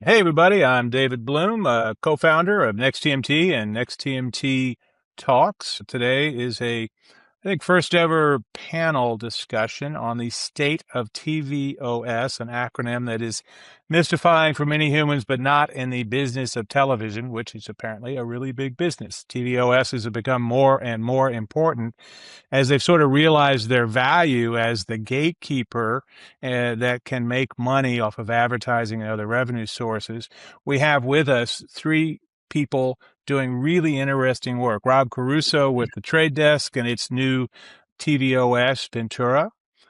Hey, everybody. I'm David Bloom, co-founder of Next TMT and Next TMT Talks. Today is I think, first ever panel discussion on the state of TVOS, an acronym that is mystifying for many humans, but not in the business of television, which is apparently a really big business. TVOS has become more and more important as they've sort of realized their value as the gatekeeper that can make money off of advertising and other revenue sources. We have with us three people doing really interesting work. Rob Caruso with the Trade Desk and its new TVOS Ventura.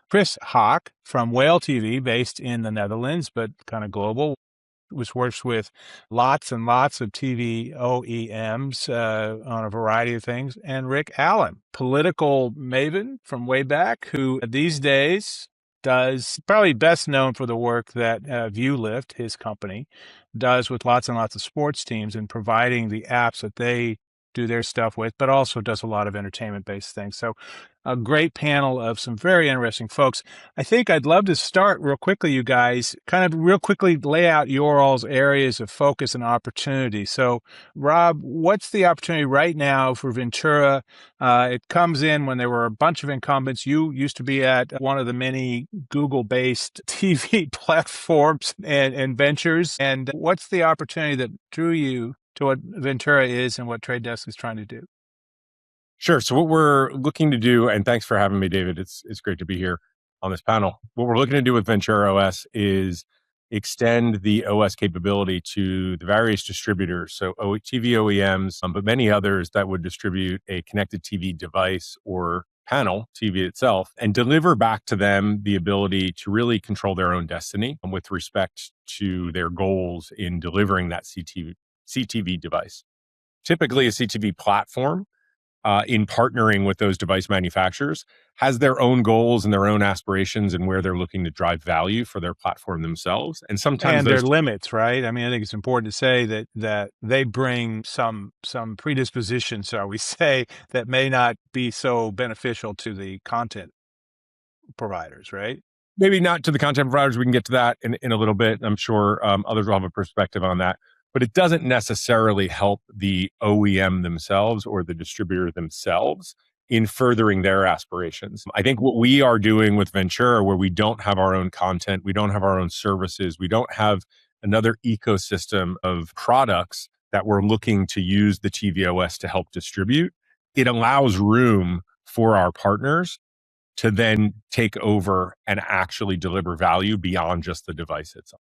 Chris Hock from Whale TV, based in the Netherlands, but kind of global, which works with lots and lots of TV OEMs on a variety of things. And Rick Allen, political maven from way back, who these days does probably best known for the work that ViewLift, his company, does with lots and lots of sports teams and providing the apps that they do their stuff with, but also does a lot of entertainment-based things. So a great panel of some very interesting folks. I think I'd love to start real quickly, you guys, kind of real quickly lay out your all's areas of focus and opportunity. So, Rob, what's the opportunity right now for Ventura? It comes in when there were a bunch of incumbents. You used to be at one of the many Google-based TV platforms and ventures. And what's the opportunity that drew you to what Ventura is and what Trade Desk is trying to do? Sure. So what we're looking to do, and thanks for having me, David. It's great to be here on this panel. What we're looking to do with Ventura OS is extend the OS capability to the various distributors, so TV OEMs, but many others that would distribute a connected TV device or panel, TV itself, and deliver back to them the ability to really control their own destiny with respect to their goals in delivering that CTV device. Typically, a CTV platform in partnering with those device manufacturers has their own goals and their own aspirations and where they're looking to drive value for their platform themselves. And sometimes And their those, limits, right? I mean, I think it's important to say that they bring some predispositions, shall we say, that may not be so beneficial to the content providers, right? maybe not to the content providers, we can get to that in a little bit. I'm sure others will have a perspective on that. But it doesn't necessarily help the OEM themselves or the distributor themselves in furthering their aspirations. I think what we are doing with Ventura, where we don't have our own content, we don't have our own services, we don't have another ecosystem of products that we're looking to use the TVOS to help distribute, it allows room for our partners to then take over and actually deliver value beyond just the device itself.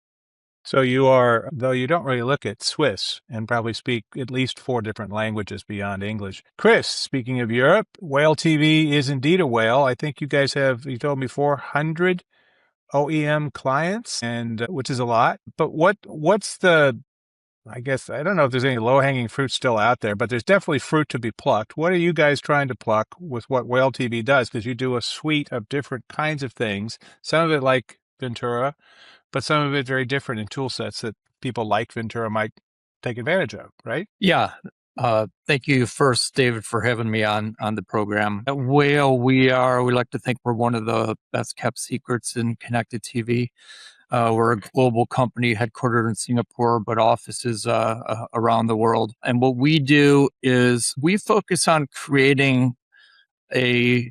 So you are, though you don't really look at Swiss and probably speak at least four different languages beyond English. Chris, speaking of Europe, Whale TV is indeed a whale. I think you guys have, you told me 400 OEM clients, and which is a lot. But what's the, I guess, I don't know if there's any low-hanging fruit still out there, but there's definitely fruit to be plucked. What are you guys trying to pluck with what Whale TV does? Because you do a suite of different kinds of things, some of it like Ventura, but some of it very different in tool sets that people like Ventura might take advantage of, right? Yeah. Thank you first, David, for having me on the program. At Whale, we like to think we're one of the best kept secrets in connected TV. We're a global company headquartered in Singapore, but offices around the world. And what we do is we focus on creating a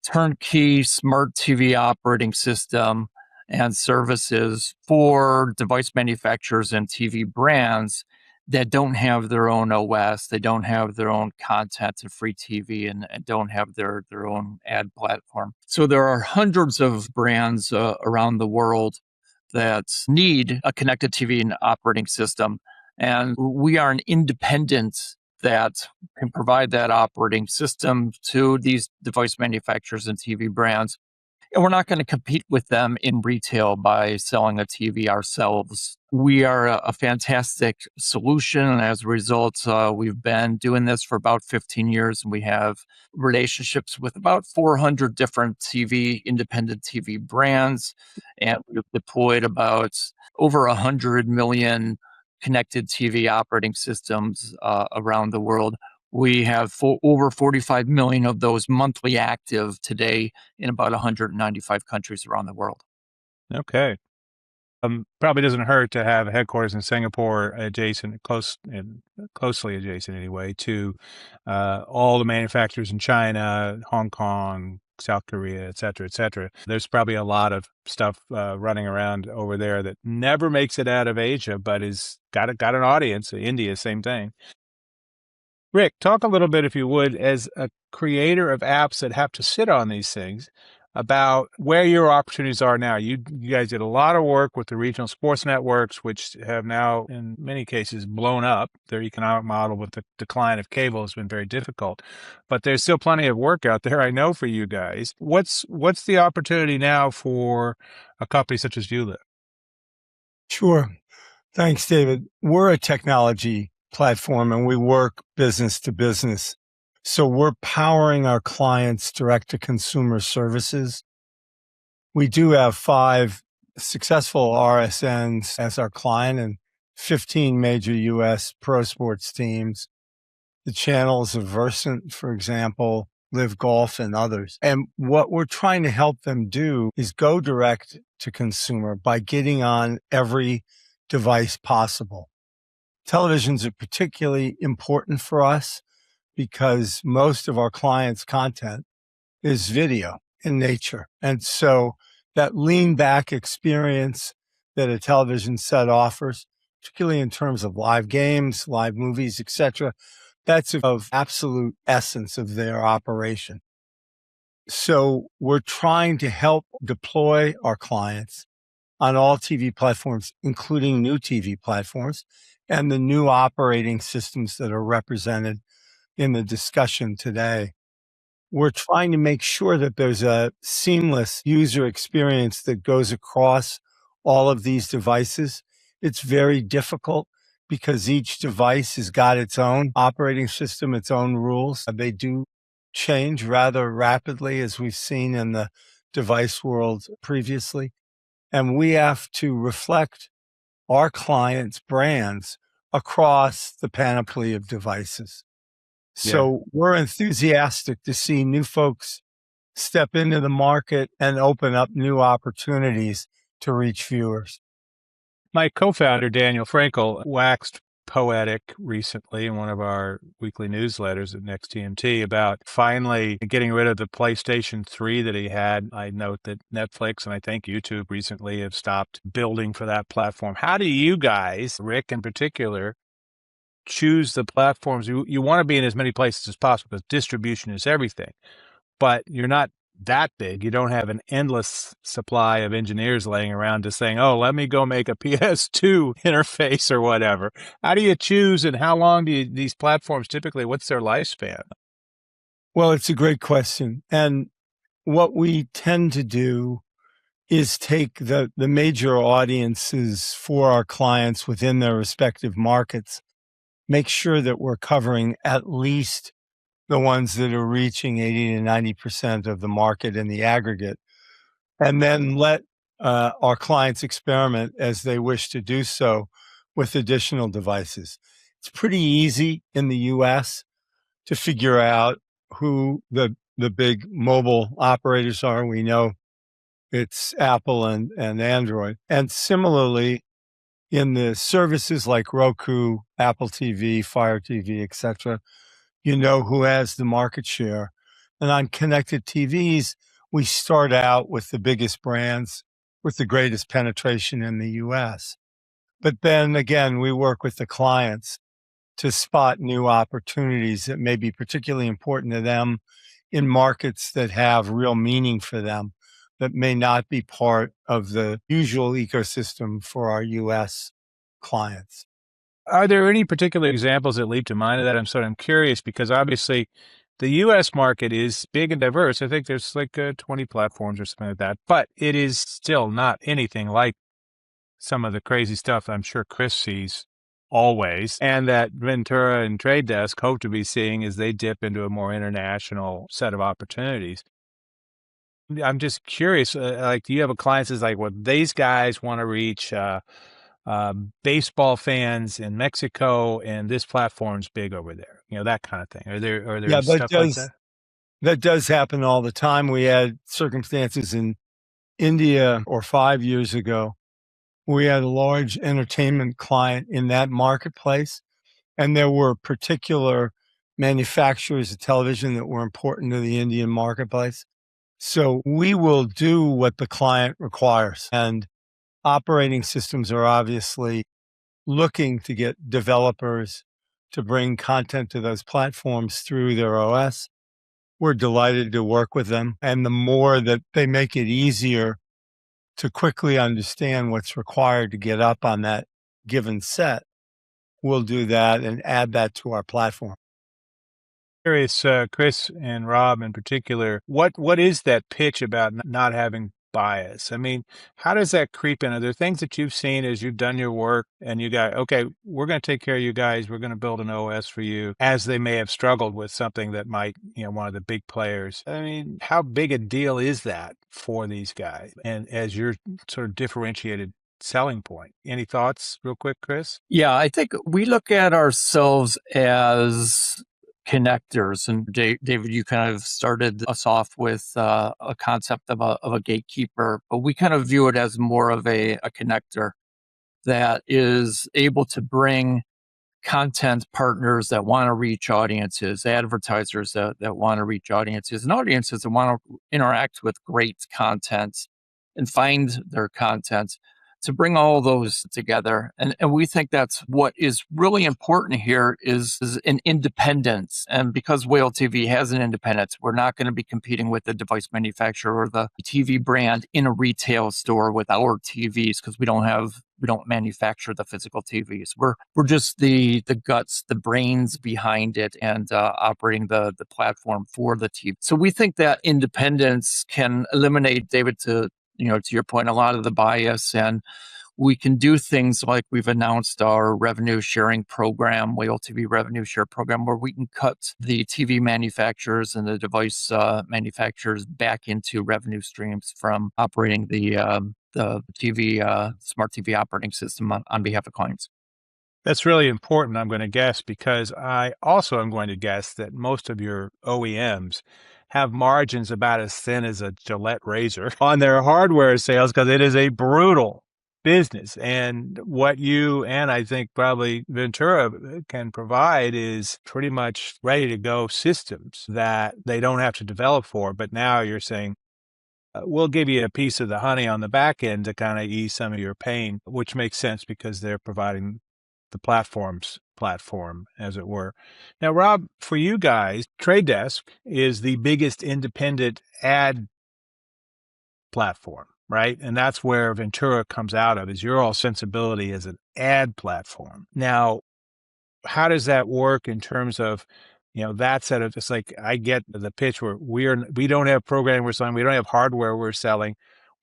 turnkey smart TV operating system and services for device manufacturers and TV brands that don't have their own OS, they don't have their own content and free TV, and don't have their own ad platform. So there are hundreds of brands around the world that need a connected TV and operating system. And we are an independent that can provide that operating system to these device manufacturers and TV brands. And we're not going to compete with them in retail by selling a TV ourselves. We are a fantastic solution. And as a result, we've been doing this for about 15 years. And we have relationships with about 400 different independent TV brands. And we've deployed about over 100 million connected TV operating systems around the world. We have over 45 million of those monthly active today in about 195 countries around the world. Okay. Probably doesn't hurt to have headquarters in Singapore closely adjacent anyway to all the manufacturers in China, Hong Kong, South Korea, et cetera, et cetera. There's probably a lot of stuff running around over there that never makes it out of Asia, but is got an audience. India, same thing. Rick, talk a little bit, if you would, as a creator of apps that have to sit on these things, about where your opportunities are now. You guys did a lot of work with the regional sports networks, which have now, in many cases, blown up. Their economic model with the decline of cable has been very difficult. But there's still plenty of work out there, I know, for you guys. What's the opportunity now for a company such as ViewLift? Sure. Thanks, David. We're a technology platform and we work business to business. So we're powering our clients direct to consumer services. We do have 5 successful RSNs as our client and 15 major U.S. pro sports teams. The channels of Versant, for example, Live Golf and others. And what we're trying to help them do is go direct to consumer by getting on every device possible. Televisions are particularly important for us because most of our clients' content is video in nature. And so that lean back experience that a television set offers, particularly in terms of live games, live movies, etc., that's of absolute essence of their operation. So we're trying to help deploy our clients on all TV platforms, including new TV platforms and the new operating systems that are represented in the discussion today. We're trying to make sure that there's a seamless user experience that goes across all of these devices. It's very difficult because each device has got its own operating system, its own rules. They do change rather rapidly, as we've seen in the device world previously. And we have to reflect our clients' brands across the panoply of devices. So we're enthusiastic to see new folks step into the market and open up new opportunities to reach viewers. My co-founder, Daniel Frankel, waxed poetic recently in one of our weekly newsletters at Next TMT about finally getting rid of the PlayStation 3 that he had. I note that Netflix and I think YouTube recently have stopped building for that platform. How do you guys, Rick in particular, choose the platforms? You want to be in as many places as possible because distribution is everything, but you're not that big. You don't have an endless supply of engineers laying around just saying, oh, let me go make a PS2 interface or whatever. How do you choose, and how long do these platforms typically, what's their lifespan? Well, it's a great question. And what we tend to do is take the major audiences for our clients within their respective markets, make sure that we're covering at least the ones that are reaching 80 to 90% of the market in the aggregate, and then let our clients experiment as they wish to do so with additional devices. It's pretty easy in the US to figure out who the big mobile operators are. We know it's Apple and Android. And similarly, in the services like Roku, Apple TV, Fire TV, etc., you know who has the market share. And on connected TVs, we start out with the biggest brands with the greatest penetration in the US. But then again, we work with the clients to spot new opportunities that may be particularly important to them in markets that have real meaning for them, that may not be part of the usual ecosystem for our US clients. Are there any particular examples that leap to mind of that? I'm curious because obviously the U.S. market is big and diverse. I think there's like 20 platforms or something like that, but it is still not anything like some of the crazy stuff I'm sure Chris sees always, and that Ventura and Trade Desk hope to be seeing as they dip into a more international set of opportunities. I'm just curious, like, do you have a client that's like, well, these guys want to reach baseball fans in Mexico, and this platform's big over there, that kind of thing. Are there stuff like that? That does happen all the time. We had circumstances in India 5 years ago We had a large entertainment client in that marketplace, and there were particular manufacturers of television that were important to the Indian marketplace. So we will do what the client requires. And operating systems are obviously looking to get developers to bring content to those platforms through their OS. We're delighted to work with them. And the more that they make it easier to quickly understand what's required to get up on that given set, we'll do that and add that to our platform. Curious, Chris and Rob in particular, what is that pitch about not having bias? I mean, how does that creep in? Are there things that you've seen as you've done your work and you got, okay, we're going to take care of you guys. We're going to build an OS for you, as they may have struggled with something that might, one of the big players. I mean, how big a deal is that for these guys? And as your sort of differentiated selling point. Any thoughts real quick, Chris? Yeah, I think we look at ourselves as connectors. And David, you kind of started us off with a concept of a gatekeeper, but we kind of view it as more of a connector that is able to bring content partners that want to reach audiences, advertisers that want to reach audiences, and audiences that want to interact with great content and find their content, to bring all those together. And we think that's what is really important here is an independence. And because Whale TV has an independence, we're not going to be competing with the device manufacturer or the TV brand in a retail store with our TVs, because we don't manufacture the physical TVs. We're just the guts, the brains behind it, and operating the platform for the TV. So we think that independence can eliminate, David, to your point, a lot of the bias, and we can do things like we've announced our revenue sharing program, Whale TV revenue share program, where we can cut the TV manufacturers and the device manufacturers back into revenue streams from operating the TV, smart TV operating system on behalf of clients. That's really important, I'm going to guess, because I also am going to guess that most of your OEMs have margins about as thin as a Gillette razor on their hardware sales, because it is a brutal business. And what you and I think probably Ventura can provide is pretty much ready to go systems that they don't have to develop for. But now you're saying, we'll give you a piece of the honey on the back end to kind of ease some of your pain, which makes sense because they're providing the platform, as it were. Now, Rob, for you guys, Trade Desk is the biggest independent ad platform, right? And that's where Ventura comes out of, is your all sensibility as an ad platform. Now, how does that work in terms of, that set of, just like I get the pitch where we don't have programming we're selling, we don't have hardware we're selling.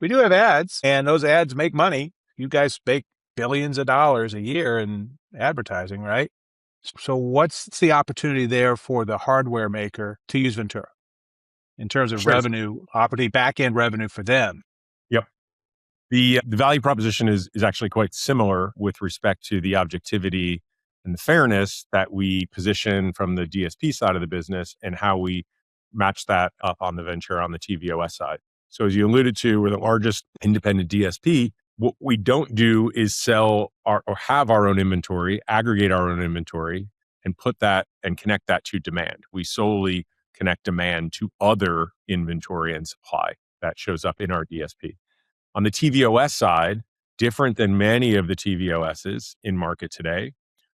We do have ads, and those ads make money. You guys make billions of dollars a year in advertising, right? So what's the opportunity there for the hardware maker to use Ventura in terms of revenue, opportunity, back-end revenue for them? Yep. The value proposition is actually quite similar with respect to the objectivity and the fairness that we position from the DSP side of the business and how we match that up on the Ventura on the TVOS side. So as you alluded to, we're the largest independent DSP. What we don't do is sell or have our own inventory, aggregate our own inventory, and put that and connect that to demand. We solely connect demand to other inventory and supply that shows up in our DSP. On the TVOS side, different than many of the TVOSs in market today,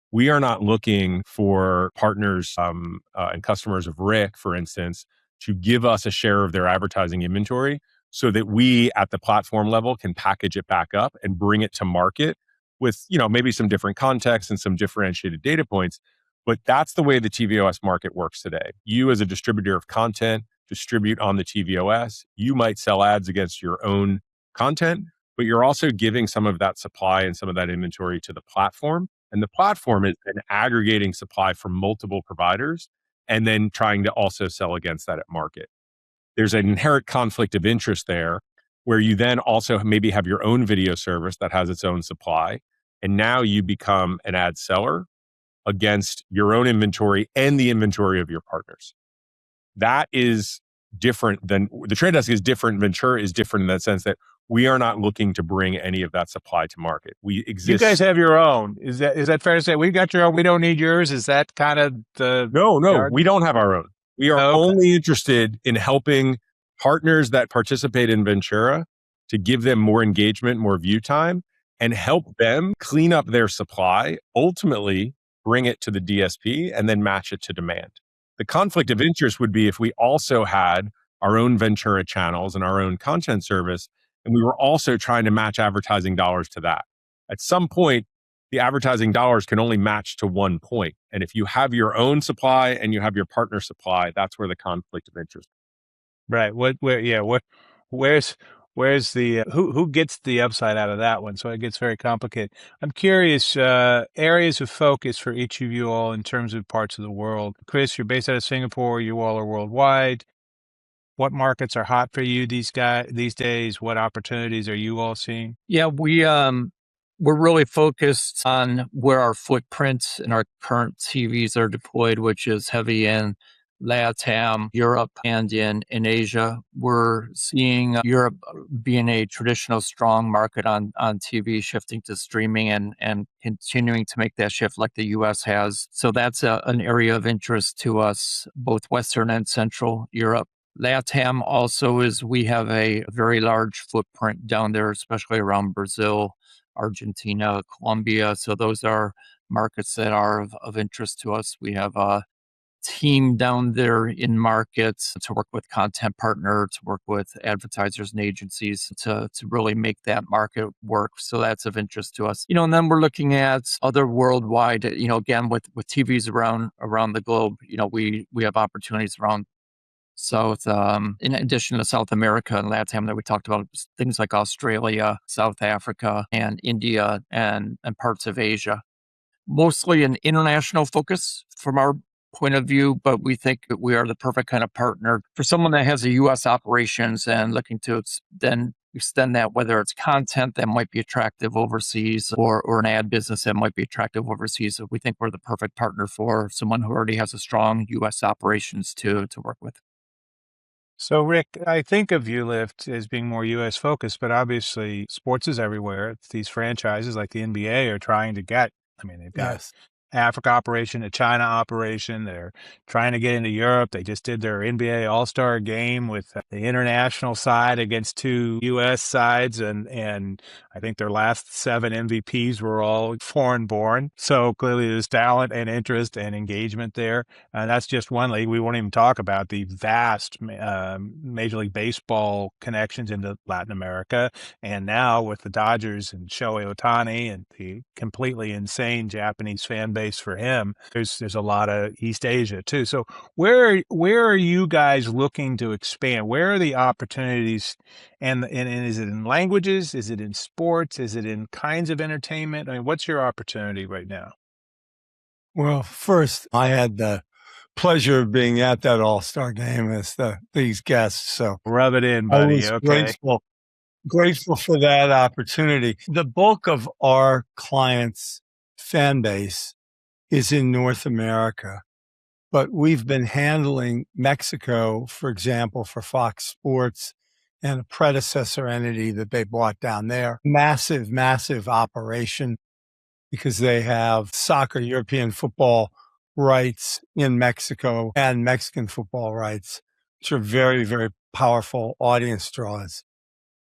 we are not looking for partners and customers of Rick, for instance, to give us a share of their advertising inventory so that we at the platform level can package it back up and bring it to market with, maybe some different context and some differentiated data points. But that's the way the TVOS market works today. You as a distributor of content distribute on the TVOS. You might sell ads against your own content, but you're also giving some of that supply and some of that inventory to the platform. And the platform is an aggregating supply from multiple providers and then trying to also sell against that at market. There's an inherent conflict of interest there where you then also maybe have your own video service that has its own supply. And now you become an ad seller against your own inventory and the inventory of your partners. That is different than the Trade Desk is different. Ventura is different in that sense that We are not looking to bring any of that supply to market. We exist. You guys have your own. Is that fair to say? We got your own. We don't need yours. Is that kind of the No, we don't have our own. We are only interested in helping partners that participate in Ventura to give them more engagement, more view time, and help them clean up their supply, ultimately bring it to the DSP and then match it to demand. The conflict of interest would be if we also had our own Ventura channels and our own content service, and we were also trying to match advertising dollars to that. At some point, the advertising dollars can only match to one point. And if you have your own supply and you have your partner supply, that's where the conflict of interest. Right. Where's the who gets the upside out of that one? So it gets very complicated. I'm curious, areas of focus for each of you all in terms of parts of the world. Chris, you're based out of Singapore. You all are worldwide. What markets are hot for you these days? What opportunities are you all seeing? Yeah, we're really focused on where our footprint and our current TVs are deployed, which is heavy in LATAM, Europe, and in Asia. We're seeing Europe being a traditional strong market on TV, shifting to streaming and continuing to make that shift like the US has. So that's an area of interest to us, both Western and Central Europe. LATAM also we have a very large footprint down there, especially around Brazil, Argentina, Colombia. So those are markets that are of interest to us. We have a team down there in markets to work with content partners, to work with advertisers and agencies to really make that market work. So that's of interest to us. And then we're looking at other worldwide, again, with TVs around the globe, we have opportunities around South, in addition to South America and LATAM that we talked about, things like Australia, South Africa, and India, and parts of Asia. Mostly an international focus from our point of view, but we think that we are the perfect kind of partner for someone that has a U.S. operations and looking to then extend that, whether it's content that might be attractive overseas or an ad business that might be attractive overseas. So we think we're the perfect partner for someone who already has a strong U.S. operations to work with. So, Rick, I think of ViewLift as being more U.S. focused, but obviously sports is everywhere. It's these franchises like the NBA are trying to get, they've got Africa operation, a China operation. They're trying to get into Europe. They just did their NBA All-Star game with the international side against two U.S. sides, and I think their last 7 MVPs were all foreign-born. So clearly there's talent and interest and engagement there. And that's just one league. We won't even talk about the vast Major League Baseball connections into Latin America. And now with the Dodgers and Shohei Ohtani and the completely insane Japanese fan base for him, there's a lot of East Asia too. So where are you guys looking to expand? Where are the opportunities? And is it in languages? Is it in sports? Is it in kinds of entertainment? What's your opportunity right now? Well, first, I had the pleasure of being at that All-Star game as these guests. So rub it in, buddy. I was grateful for that opportunity. The bulk of our clients' fan base is in North America, but we've been handling Mexico, for example, for Fox Sports and a predecessor entity that they bought down there. Massive, massive operation because they have soccer, European football rights in Mexico and Mexican football rights, which are very, very powerful audience draws.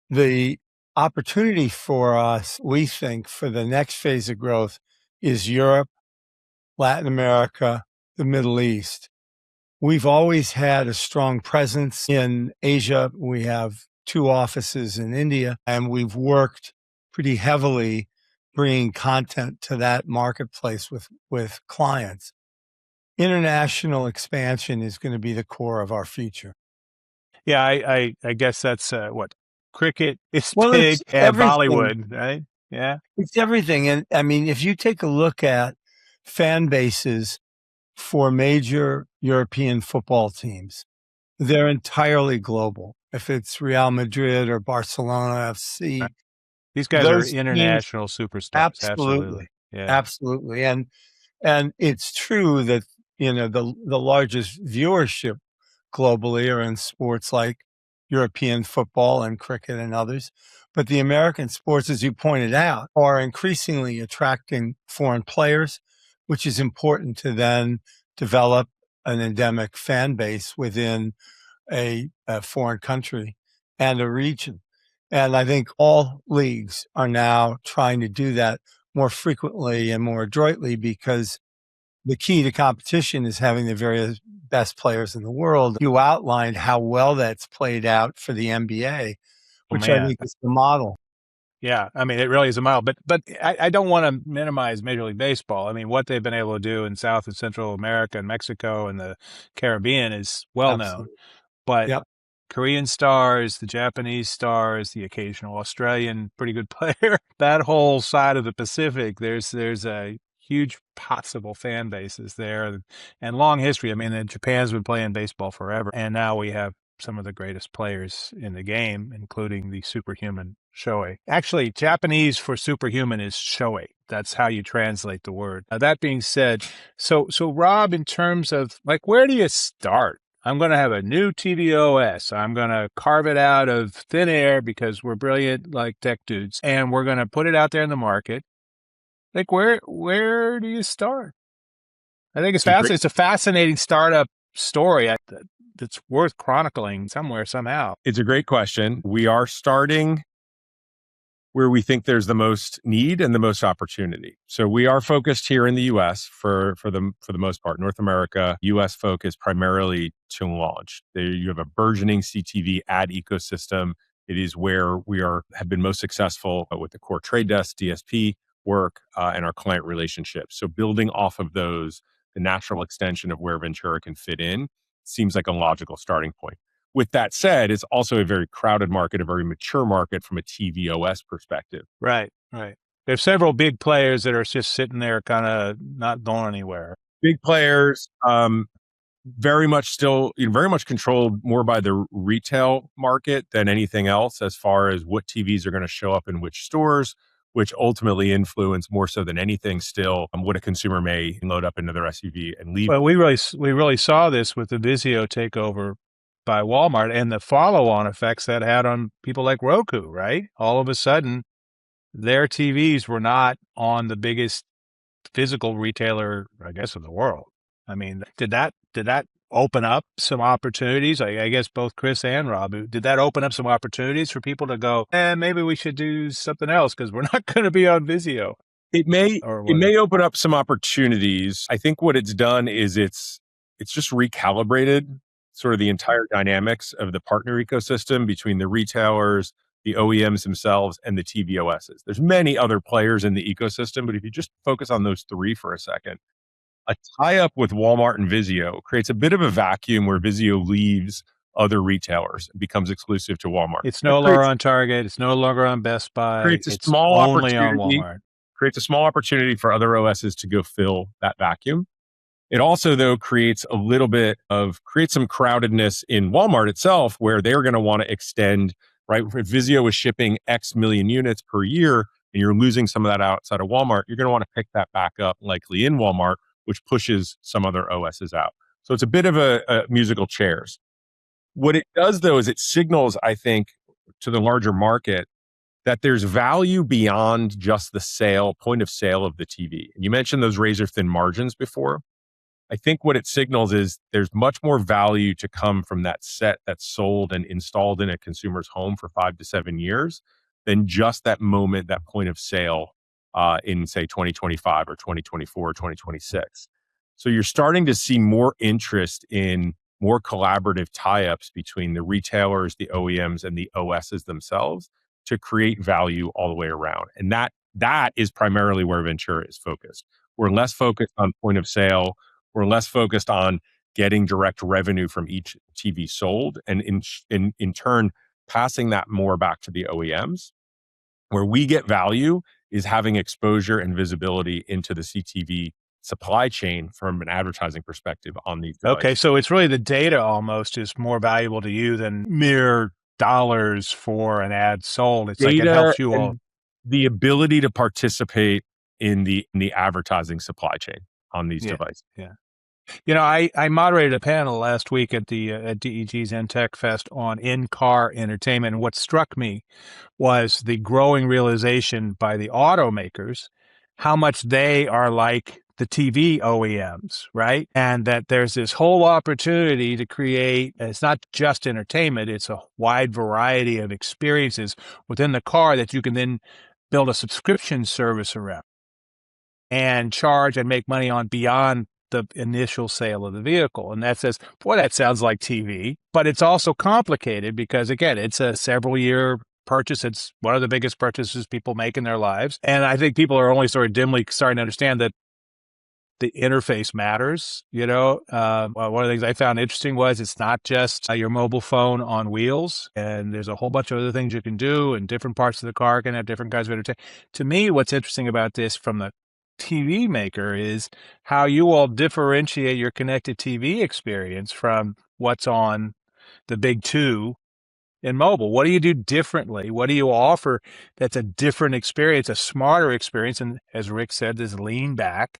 The opportunity for us, we think, for the next phase of growth is Europe, Latin America, the Middle East. We've always had a strong presence in Asia. We have 2 offices in India, and we've worked pretty heavily bringing content to that marketplace with clients. International expansion is going to be the core of our future. Yeah, I guess that's what cricket is Well, big it's and everything. Bollywood, right? Yeah. It's everything. And if you take a look at fan bases for major European football teams, they're entirely global. If it's Real Madrid or Barcelona FC, right. These guys are international superstars. Absolutely. Yeah. Absolutely. And it's true that, the largest viewership globally are in sports like European football and cricket and others. But the American sports, as you pointed out, are increasingly attracting foreign players, which is important to then develop an endemic fan base within a foreign country and a region. And I think all leagues are now trying to do that more frequently and more adroitly, because the key to competition is having the very best players in the world. You outlined how well that's played out for the NBA, which I think is the model. Yeah, I mean, it really is a model. But I don't want to minimize Major League Baseball. I mean, what they've been able to do in South and Central America and Mexico and the Caribbean is well known. Absolutely. But Yep. Korean stars, the Japanese stars, the occasional Australian pretty good player, that whole side of the Pacific, there's a huge possible fan bases there and long history. I mean, Japan's been playing baseball forever, and now we have some of the greatest players in the game, including the superhuman Shohei. Actually, Japanese for superhuman is Shohei. That's how you translate the word. That being said, so Rob, in terms of like, where do you start? I'm going to have a new TVOS. I'm going to carve it out of thin air because we're brilliant like tech dudes, and we're going to put it out there in the market. Like, where do you start? I think it's fascinating. It's a fascinating startup story that's worth chronicling somewhere, somehow. It's a great question. We are starting where we think there's the most need and the most opportunity. So we are focused here in the US for the most part. North America, US focus primarily to launch. You have a burgeoning CTV ad ecosystem. It is where we have been most successful with the core trade desk, DSP work, and our client relationships. So building off of those, the natural extension of where Ventura can fit in seems like a logical starting point. With that said, it's also a very crowded market, a very mature market from a TVOS perspective. Right. There's several big players that are just sitting there kind of not going anywhere. Big players, very much controlled more by the retail market than anything else as far as what TVs are going to show up in which stores, which ultimately influence more so than anything still what a consumer may load up into their SUV and leave. Well, we really saw this with the Vizio takeover by Walmart and the follow-on effects that had on people like Roku, right? All of a sudden, their TVs were not on the biggest physical retailer, I guess, in the world. I mean, did that open up some opportunities? I guess both Chris and Rob, did that open up some opportunities for people to go, maybe we should do something else because we're not going to be on Vizio? It may open up some opportunities. I think what it's done is it's just recalibrated sort of the entire dynamics of the partner ecosystem between the retailers, the OEMs themselves, and the TVOSs. There's many other players in the ecosystem, but if you just focus on those three for a second, a tie-up with Walmart and Vizio creates a bit of a vacuum where Vizio leaves other retailers and becomes exclusive to Walmart. It's no longer on Target. It's no longer on Best Buy. It's only on Walmart. Creates a small opportunity for other OSs to go fill that vacuum. It also, though, creates some crowdedness in Walmart itself, where they're going to want to extend, right? If Vizio is shipping X million units per year and you're losing some of that outside of Walmart, you're going to want to pick that back up likely in Walmart, which pushes some other OSs out. So it's a bit of a musical chairs. What it does, though, is it signals, I think, to the larger market that there's value beyond just the point of sale of the TV. And you mentioned those razor thin margins before. I think what it signals is there's much more value to come from that set that's sold and installed in a consumer's home for 5 to 7 years than just that moment, that point of sale in, say, 2025 or 2024 or 2026. So you're starting to see more interest in more collaborative tie-ups between the retailers, the OEMs, and the OSs themselves to create value all the way around. And that is primarily where Ventura is focused. We're less focused on point of sale. We're less focused on getting direct revenue from each TV sold, and in turn, passing that more back to the OEMs. Where we get value is having exposure and visibility into the CTV supply chain from an advertising perspective on these devices. Okay, so it's really the data almost is more valuable to you than mere dollars for an ad sold. It's data, like it helps you all. The ability to participate in the advertising supply chain on these devices. Yeah. I moderated a panel last week at the at DEG's NTech Fest on in-car entertainment, and what struck me was the growing realization by the automakers how much they are like the TV OEMs, right? And that there's this whole opportunity to create, it's not just entertainment, it's a wide variety of experiences within the car that you can then build a subscription service around and charge and make money on beyond the initial sale of the vehicle. And that says, boy, that sounds like TV, but it's also complicated because, again, it's a several year purchase. It's one of the biggest purchases people make in their lives. And I think people are only sort of dimly starting to understand that the interface matters. One of the things I found interesting was it's not just your mobile phone on wheels, and there's a whole bunch of other things you can do, and different parts of the car can have different kinds of entertainment. To me, what's interesting about this from the TV maker is how you all differentiate your connected TV experience from what's on the big two in mobile. What do you do differently? What do you offer that's a different experience, a smarter experience? And as Rick said, this lean back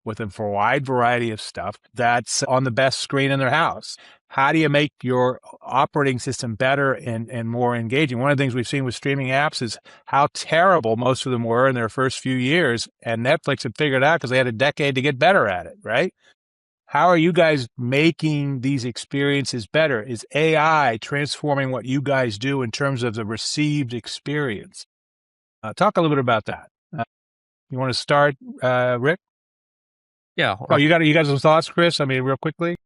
with a wide variety of stuff that's on the best screen in their house. How do you make your operating system better and more engaging? One of the things we've seen with streaming apps is how terrible most of them were in their first few years. And Netflix had figured out because they had a decade to get better at it, right? How are you guys making these experiences better? Is AI transforming what you guys do in terms of the received experience? Talk a little bit about that. You want to start, Rick? Yeah. Oh, you got some thoughts, Chris? I mean, real quickly.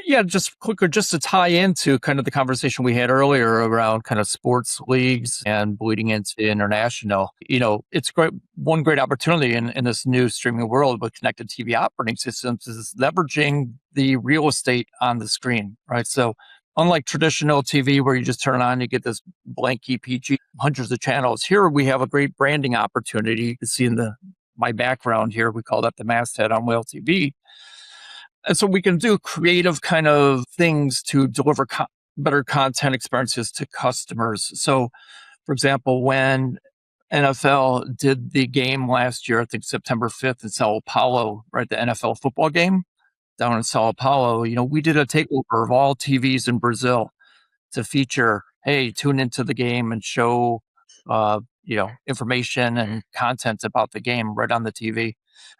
Yeah, just quicker, just to tie into kind of the conversation we had earlier around kind of sports leagues and bleeding into international. It's great. One great opportunity in this new streaming world with connected TV operating systems is leveraging the real estate on the screen, right? So unlike traditional TV where you just turn on, you get this blank EPG, hundreds of channels. Here we have a great branding opportunity. You can see in my background here, we call that the masthead on Whale TV. And so we can do creative kind of things to deliver better content experiences to customers. So, for example, when NFL did the game last year, I think September 5th in Sao Paulo, right, the NFL football game down in Sao Paulo, we did a takeover of all TVs in Brazil to feature, hey, tune into the game and show, information and content about the game right on the TV.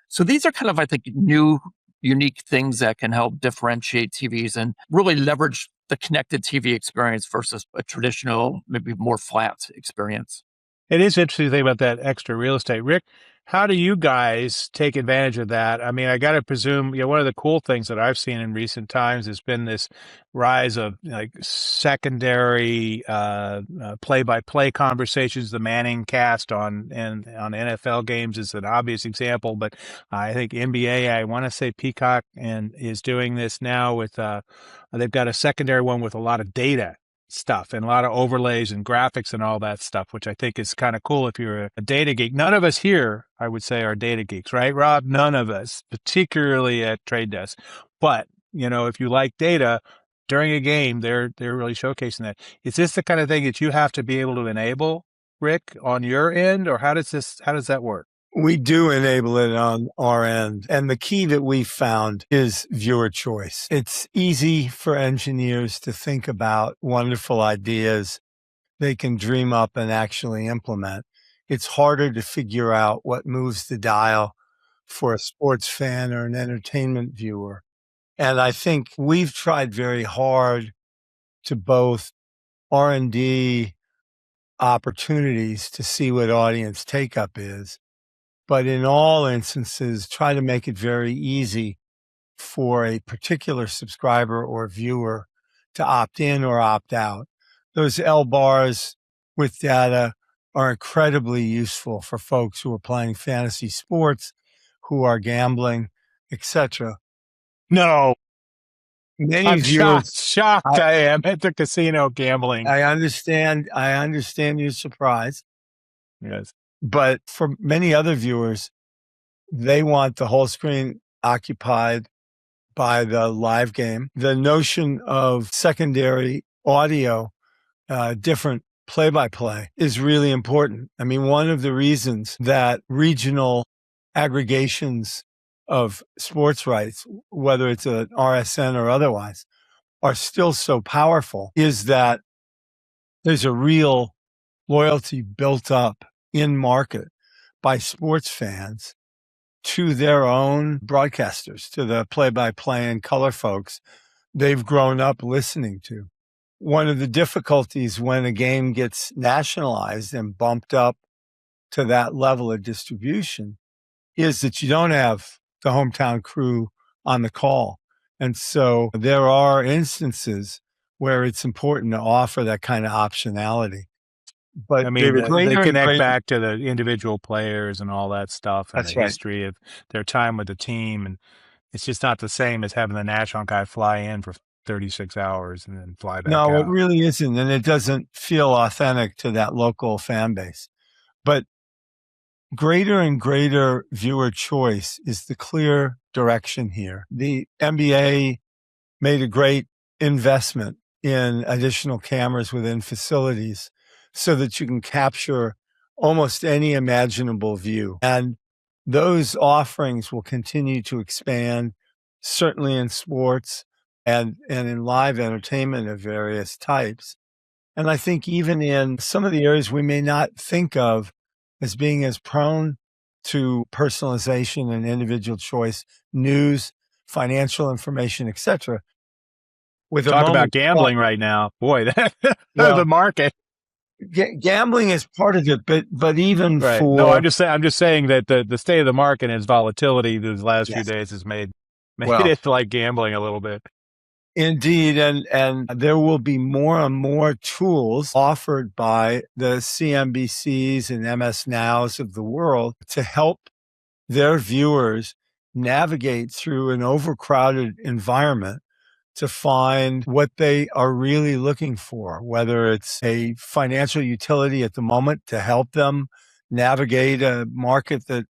So these are kind of, I think, new unique things that can help differentiate TVs and really leverage the connected TV experience versus a traditional, maybe more flat experience. It is interesting to think about that extra real estate. Rick, how do you guys take advantage of that? I mean, I got to presume, one of the cool things that I've seen in recent times has been this rise of like secondary play-by-play conversations. The Manning cast on NFL games is an obvious example, but I think NBA, I want to say Peacock is doing this now with they've got a secondary one with a lot of data stuff and a lot of overlays and graphics and all that stuff, which I think is kind of cool if you're a data geek. None of us here, I would say, are data geeks, right, Rob? None of us, particularly at Trade Desk. But, if you like data during a game, they're really showcasing that. Is this the kind of thing that you have to be able to enable, Rick, on your end, or how does that work? We do enable it on our end. And the key that we found is viewer choice. It's easy for engineers to think about wonderful ideas they can dream up and actually implement. It's harder to figure out what moves the dial for a sports fan or an entertainment viewer. And I think we've tried very hard to both R&D opportunities to see what audience take-up is, but in all instances, try to make it very easy for a particular subscriber or viewer to opt in or opt out. Those L bars with data are incredibly useful for folks who are playing fantasy sports, who are gambling, etc. No. Many I'm viewers, shocked I am at the casino gambling. I understand your surprise. Yes. But for many other viewers, they want the whole screen occupied by the live game. The notion of secondary audio, different play-by-play is really important. I mean, one of the reasons that regional aggregations of sports rights, whether it's an RSN or otherwise, are still so powerful is that there's a real loyalty built up in market by sports fans to their own broadcasters, to the play-by-play and color folks they've grown up listening to. One of the difficulties when a game gets nationalized and bumped up to that level of distribution is that you don't have the hometown crew on the call. And so there are instances where it's important to offer that kind of optionality. But I mean, they greater and connect greater, back to the individual players and all that stuff and that's the right. history of their time with the team. And it's just not the same as having the national guy fly in for 36 hours and then fly back No, it out. really isn't. And it doesn't feel authentic to that local fan base. But greater and greater viewer choice is the clear direction here. The NBA made a great investment in additional cameras within facilities so that you can capture almost any imaginable view. And those offerings will continue to expand, certainly in sports and in live entertainment of various types. And I think even in some of the areas we may not think of as being as prone to personalization and individual choice, news, financial information, etc. With a Talk about moment, gambling right now. Boy, that well, the market. gambling is part of it, but even Right. for No, I'm just saying that the state of the market and its volatility these last few yes, days has made well, it like gambling a little bit. indeed, and there will be more and more tools offered by the CNBCs and MS Nows of the world to help their viewers navigate through an overcrowded environment to find what they are really looking for, whether it's a financial utility at the moment to help them navigate a market that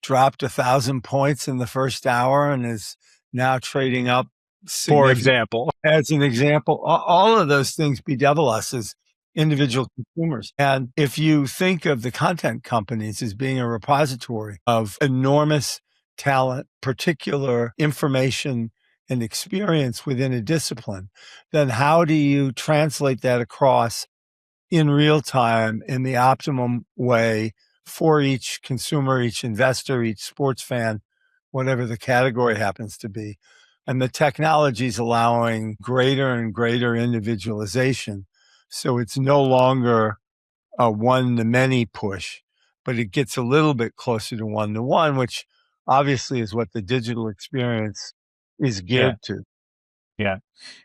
dropped 1,000 points in the first hour and is now trading up For example. as an example. All of those things bedevil us as individual consumers. And if you think of the content companies as being a repository of enormous talent, particular information and experience within a discipline, then how do you translate that across in real time in the optimum way for each consumer, each investor, each sports fan, whatever the category happens to be? And the technology is allowing greater and greater individualization. So it's no longer a one-to-many push, but it gets a little bit closer to one-to-one, which obviously is what the digital experience is geared to. Yeah.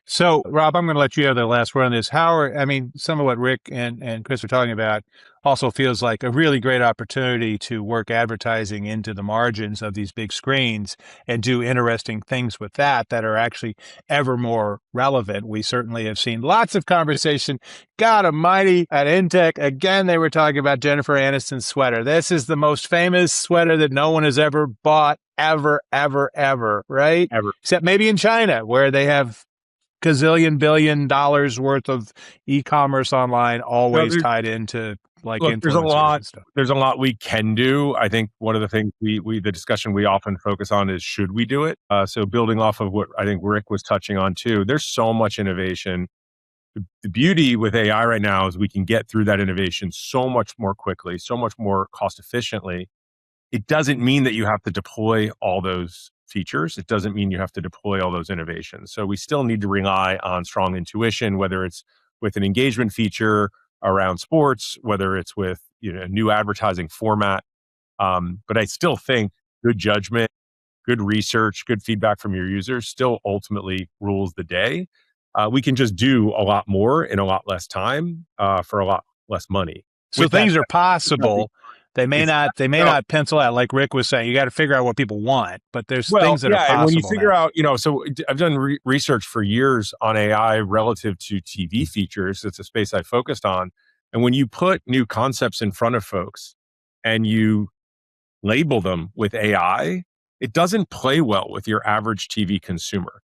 So, Rob, I'm going to let you have the last word on this. Some of what Rick and Chris are talking about also feels like a really great opportunity to work advertising into the margins of these big screens and do interesting things with that are actually ever more relevant. We certainly have seen lots of conversation. God almighty, at Intech, again, they were talking about Jennifer Aniston's sweater. This is the most famous sweater that no one has ever bought, ever, right? Ever. Except maybe in China, where they have gazillion billion dollars worth of e-commerce online always tied into like influencers and stuff. There's a lot we can do. I think one of the things the discussion we often focus on is, should we do it? So building off of what I think Rick was touching on too, there's so much innovation. The beauty with AI right now is we can get through that innovation so much more quickly, so much more cost efficiently. It doesn't mean that you have to deploy all those features. It doesn't mean you have to deploy all those innovations. So we still need to rely on strong intuition, whether it's with an engagement feature around sports, whether it's with a new advertising format. But I still think good judgment, good research, good feedback from your users still ultimately rules the day. We can just do a lot more in a lot less time for a lot less money. So things are possible. They may not pencil out, like Rick was saying. You got to figure out what people want, but there's things that are possible. And when you figure out, so I've done research for years on AI relative to TV features. It's a space I focused on. And when you put new concepts in front of folks and you label them with AI, it doesn't play well with your average TV consumer.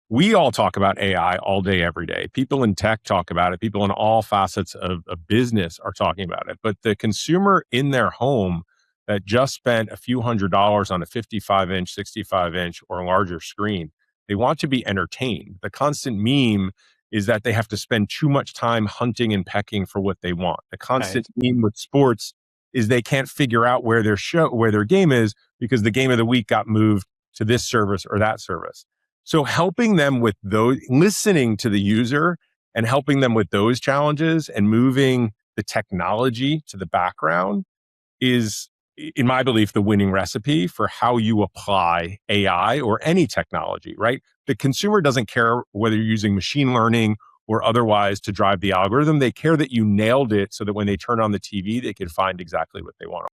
We all talk about AI all day, every day. People in tech talk about it. People in all facets of business are talking about it. But the consumer in their home that just spent a few $100s on a 55-inch, 65-inch, or larger screen. They want to be entertained. The constant meme is that they have to spend too much time hunting and pecking for what they want. The constant meme with sports is they can't figure out where their game is because the game of the week got moved to this service or that service. So helping them with those, listening to the user and helping them with those challenges and moving the technology to the background is, in my belief, the winning recipe for how you apply AI or any technology, right? The consumer doesn't care whether you're using machine learning or otherwise to drive the algorithm. They care that you nailed it so that when they turn on the TV, they can find exactly what they want.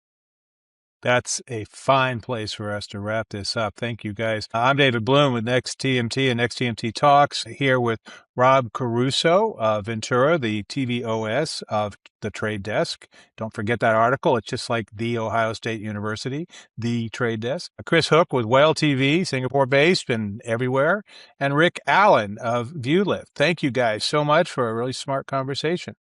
That's a fine place for us to wrap this up. Thank you, guys. I'm David Bloom with Next TMT and Next TMT Talks, here with Rob Caruso of Ventura, the TVOS of the Trade Desk. Don't forget that article. It's just like the Ohio State University, the Trade Desk. Chris Hook with Whale TV, Singapore-based and everywhere. And Rick Allen of ViewLift. Thank you guys so much for a really smart conversation.